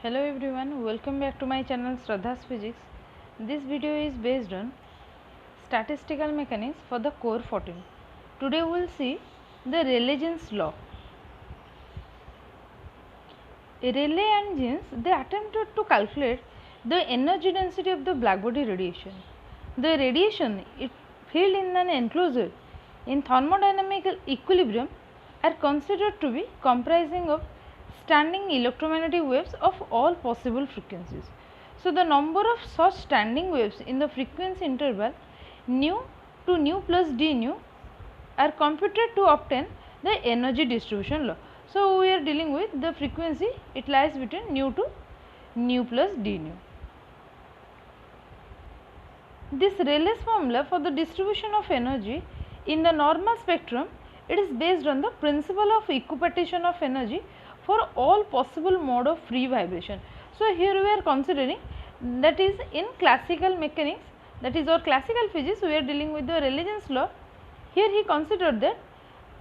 Hello everyone, welcome back to my channel Shraddha's Physics. This video is based on statistical mechanics for the core 14. Today we will see the Rayleigh-Jeans law. Rayleigh and Jeans, they attempted to calculate the energy density of the blackbody radiation. The radiation filled in an enclosure in thermodynamic equilibrium are considered to be comprising of standing electromagnetic waves of all possible frequencies. So, the number of such standing waves in the frequency interval nu to nu plus d nu are computed to obtain the energy distribution law. So, we are dealing with the frequency, it lies between nu to nu plus d nu. This Rayleigh's formula for the distribution of energy in the normal spectrum, it is based on the principle of equipartition of energy for all possible mode of free vibration. So, here we are considering, that is in classical mechanics, that is or classical physics, we are dealing with the Rayleigh-Jeans law. Here he considered that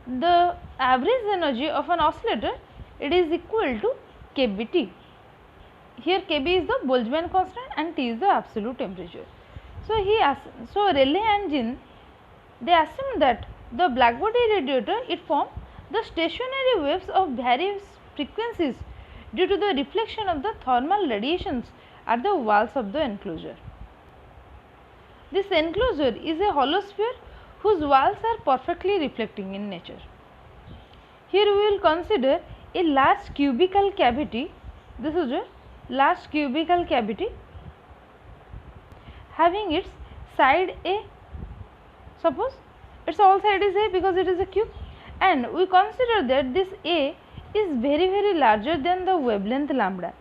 the average energy of an oscillator, it is equal to kBT. Here kB is the Boltzmann constant and T is the absolute temperature. So Rayleigh and Jeans, they assumed that the blackbody radiator, it formed the stationary waves of various frequencies due to the reflection of the thermal radiations at the walls of the enclosure. This enclosure is a hollow sphere whose walls are perfectly reflecting in nature. Here we will consider a large cubical cavity. This is a large cubical cavity having its side A. Suppose its all side is A because it is a cube, and we consider that this A is very larger than the wavelength lambda.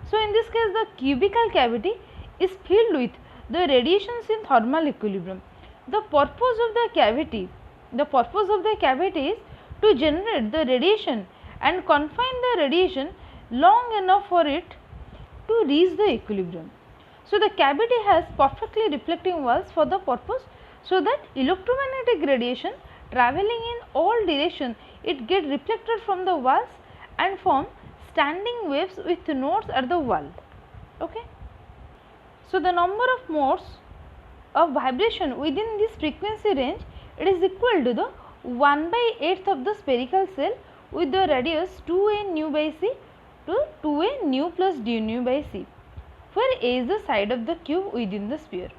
So, in this case the cubical cavity is filled with the radiations in thermal equilibrium. The purpose of the cavity is to generate the radiation and confine the radiation long enough for it to reach the equilibrium. So, the cavity has perfectly reflecting walls for the purpose, so that electromagnetic radiation travelling in all directions, it get reflected from the walls and form standing waves with nodes at the wall. Okay. So, the number of modes of vibration within this frequency range, it is equal to the 1/8 of the spherical cell with the radius 2a nu by c to 2a nu plus d nu by c, where a is the side of the cube within the sphere.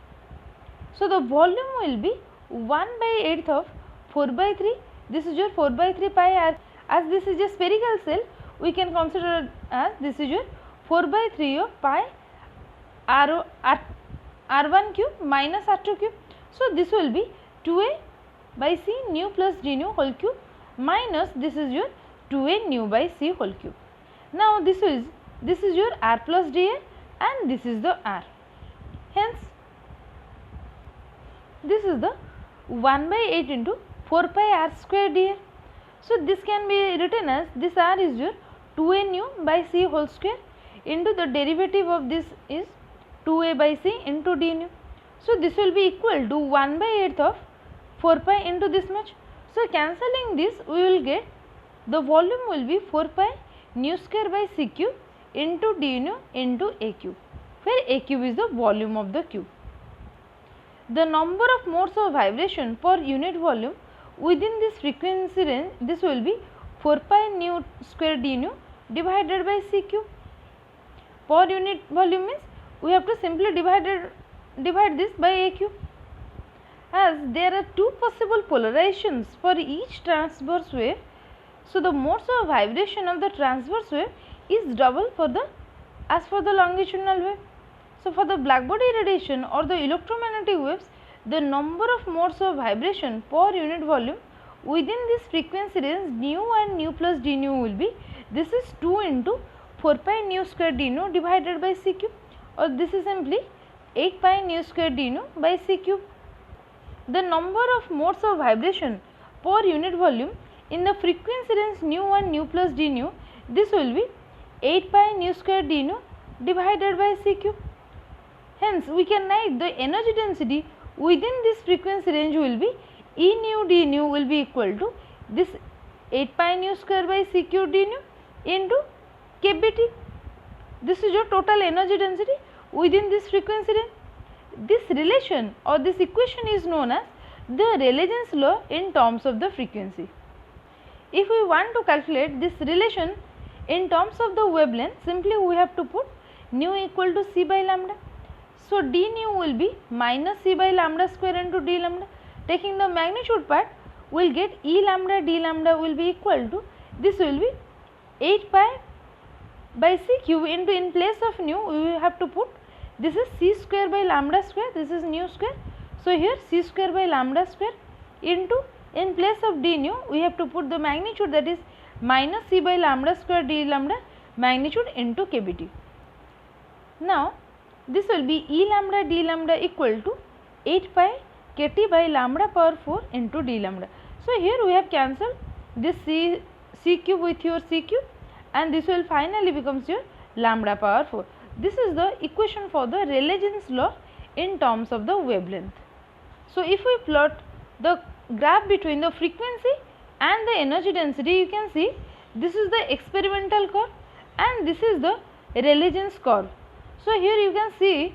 So, the volume will be 1/8 of 4/3. This is your 4/3 pi r. As this is a spherical cell, we can consider as this is your 4/3 of pi r1 cube minus r2 cube. So, this will be 2a by c nu plus d nu whole cube minus this is your 2a nu by c whole cube. Now, this is your r plus dr and this is the r. Hence, this is the 1/8 into 4 pi r square dr. So, this can be written as this r is your 2a nu by c whole square into the derivative of this is 2a by c into d nu. So, this will be equal to 1/8 of 4 pi into this much. So, cancelling this, we will get the volume will be 4 pi nu square by c cube into d nu into a cube, where a cube is the volume of the cube. The number of modes of vibration per unit volume within this frequency range, this will be 4 pi nu square d nu divided by c cube. Per unit volume means we have to simply divide this by a cube. As there are two possible polarizations for each transverse wave, so the modes of vibration of the transverse wave is double as for the longitudinal wave. So, for the blackbody radiation or the electromagnetic waves, the number of modes of vibration per unit volume within this frequency range nu and nu plus d nu will be, this is 2 into 4 pi nu square d nu divided by c cube, or this is simply 8 pi nu square d nu by c cube. The number of modes of vibration per unit volume in the frequency range nu and nu plus d nu, this will be 8 pi nu square d nu divided by c cube. Hence, we can write the energy density within this frequency range will be E nu d nu will be equal to this 8 pi nu square by c cube d nu into kBT. This is your total energy density within this frequency range. This relation or this equation is known as the Rayleigh's law in terms of the frequency. If we want to calculate this relation in terms of the wavelength, simply we have to put nu equal to c by lambda. So d nu will be minus c by lambda square into d lambda. Taking the magnitude part, we will get E lambda d lambda will be equal to, this will be 8 pi by c cube into, in place of nu we will have to put, this is c square by lambda square, this is nu square. So here c square by lambda square into, in place of d nu we have to put the magnitude, that is minus c by lambda square d lambda magnitude into kBt. Now this will be E lambda d lambda equal to 8 pi kt by lambda power 4 into d lambda. So here we have cancelled this c cube with your c cube, and this will finally becomes your lambda power 4. This is the equation for the Rayleigh's law in terms of the wavelength. So if we plot the graph between the frequency and the energy density, you can see this is the experimental curve and this is the Rayleigh's curve. So here you can see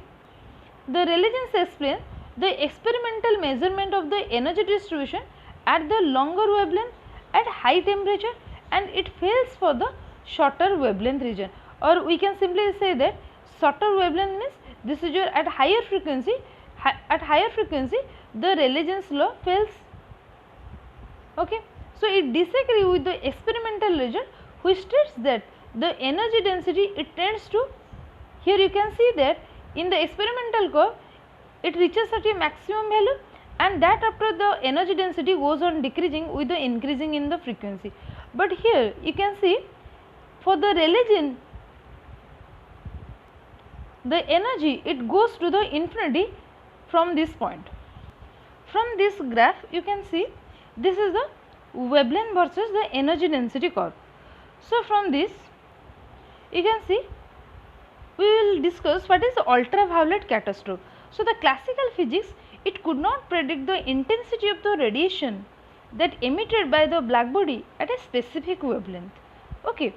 the Rayleigh's explains the experimental measurement of the energy distribution at the longer wavelength at high temperature, and it fails for the shorter wavelength region, or we can simply say that shorter wavelength means this is your at higher frequency, the Rayleigh's law fails. Okay. So it disagrees with the experimental result, which states that the energy density it tends to, here you can see that in the experimental curve it reaches at a maximum value, and that after the energy density goes on decreasing with the increasing in the frequency. But here you can see for the Rayleigh, the energy it goes to the infinity from this point. From this graph you can see this is the wavelength versus the energy density curve. So from this you can see we will discuss what is ultraviolet catastrophe. So the classical physics it could not predict the intensity of the radiation that emitted by the black body at a specific wavelength. Okay.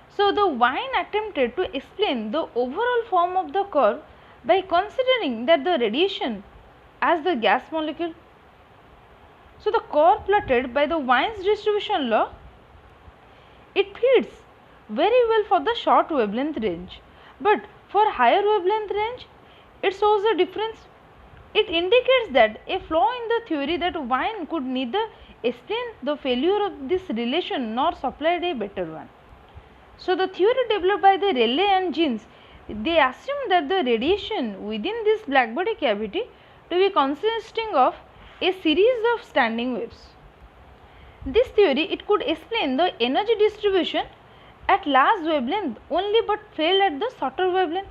So the Wien attempted to explain the overall form of the curve by considering that the radiation as the gas molecule. So the curve plotted by the Wien's distribution law, it fits very well for the short wavelength range, but for higher wavelength range it shows a difference. It indicates that a flaw in the theory that Wien could neither explain the failure of this relation nor supply a better one. So the theory developed by the Rayleigh and Jeans, they assumed that the radiation within this black body cavity to be consisting of a series of standing waves. This theory it could explain the energy distribution at large wavelength only, but failed at the shorter wavelength.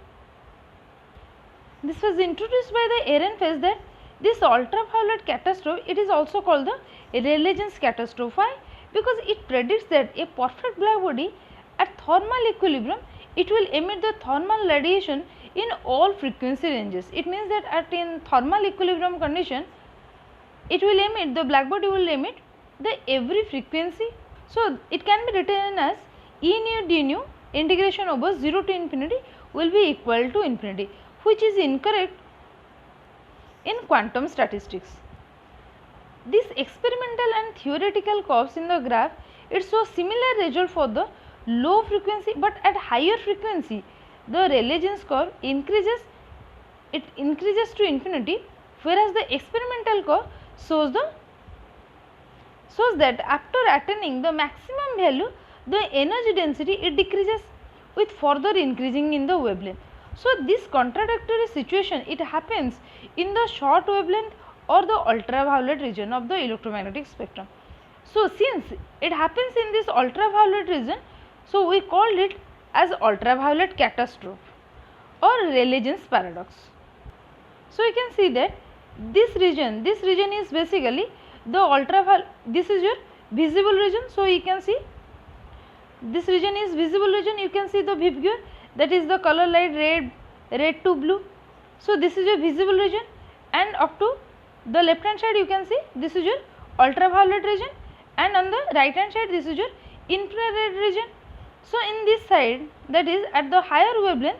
This was introduced by the Ehrenfest that this ultraviolet catastrophe it is also called the Rayleigh's catastrophe. Why? Because it predicts that a perfect black body at thermal equilibrium it will emit the thermal radiation in all frequency ranges. It means that at in thermal equilibrium condition it will emit, the black body will emit the every frequency. So it can be written as E nu d nu integration over 0 to infinity will be equal to infinity, which is incorrect in quantum statistics. This experimental and theoretical curves in the graph it shows similar result for the low frequency, but at higher frequency the Rayleigh's curve increases to infinity, whereas the experimental curve shows that after attaining the maximum value the energy density it decreases with further increasing in the wavelength. So this contradictory situation it happens in the short wavelength or the ultraviolet region of the electromagnetic spectrum. So since it happens in this ultraviolet region, so we called it as ultraviolet catastrophe or Rayleigh's paradox. So you can see that this region is basically the ultraviolet, this is your visible region. So you can see this region is visible region, you can see the Vibgyor, that is the color light red to blue. So this is your visible region, and up to the left hand side you can see this is your ultraviolet region, and on the right hand side this is your infrared region. So in this side, that is at the higher wavelength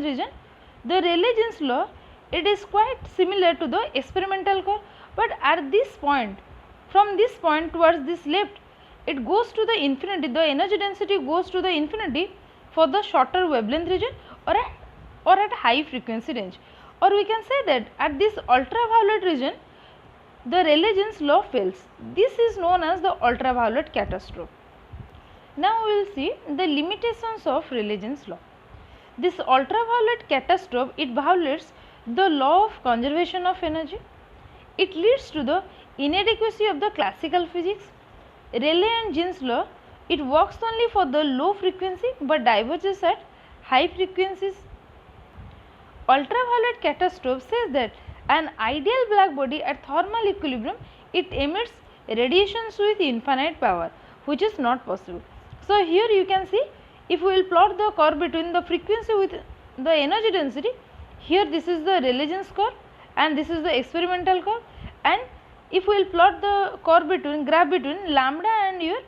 region, the Rayleigh-Jeans law, it is quite similar to the experimental curve, but at this point, from this point towards this left, it goes to the infinity, the energy density goes to the infinity for the shorter wavelength region or at high frequency range, or we can say that at this ultraviolet region the Rayleigh-Jeans law fails. This is known as the ultraviolet catastrophe. Now we will see the limitations of Rayleigh-Jeans law. This ultraviolet catastrophe, it violates the law of conservation of energy. It leads to the inadequacy of the classical physics. Rayleigh and Jeans law, it works only for the low frequency but diverges at high frequencies. Ultraviolet catastrophe says that an ideal black body at thermal equilibrium, it emits radiations with infinite power, which is not possible. So here you can see, if we will plot the curve between the frequency with the energy density, here this is the Rayleigh-Jeans curve and this is the experimental curve, and if we will plot the curve between, graph between lambda and your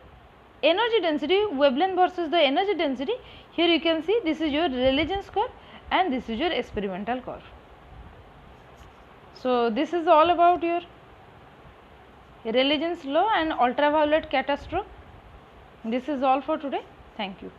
energy density, wavelength versus the energy density, here you can see this is your Rayleigh-Jeans curve and this is your experimental curve. So this is all about your Rayleigh-Jeans law and ultraviolet catastrophe. This is all for today. Thank you.